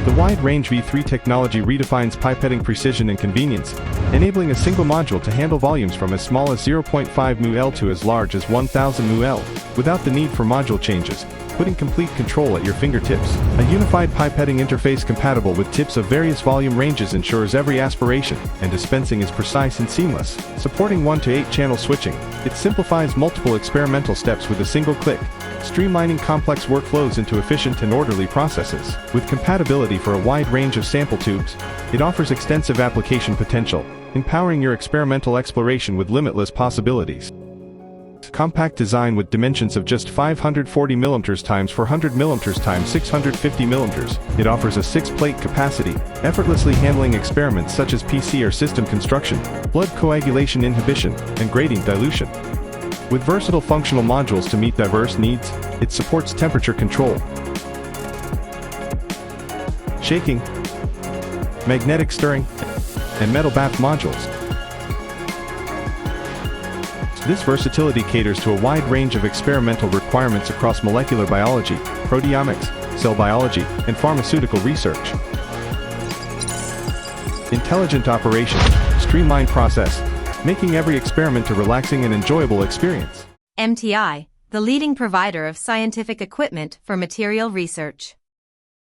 The wide-range V3 technology redefines pipetting precision and convenience, enabling a single module to handle volumes from as small as 0.5 ml to as large as 1000 ml, without the need for module changes, putting complete control at your fingertips. A unified pipetting interface compatible with tips of various volume ranges ensures every aspiration and dispensing is precise and seamless. Supporting 1 to 8 channel switching, it simplifies multiple experimental steps with a single click, streamlining complex workflows into efficient and orderly processes. With compatibility for a wide range of sample tubes, it offers extensive application potential, empowering your experimental exploration with limitless possibilities. Compact design with dimensions of just 540 mm x 400 mm x 650 mm, it offers a 6-plate capacity, effortlessly handling experiments such as PC or system construction, blood coagulation inhibition, and gradient dilution. With versatile functional modules to meet diverse needs, it supports temperature control, shaking, magnetic stirring, and metal bath modules. This versatility caters to a wide range of experimental requirements across molecular biology, proteomics, cell biology, and pharmaceutical research. Intelligent operation, streamlined process, making every experiment a relaxing and enjoyable experience. MTI, the leading provider of scientific equipment for material research.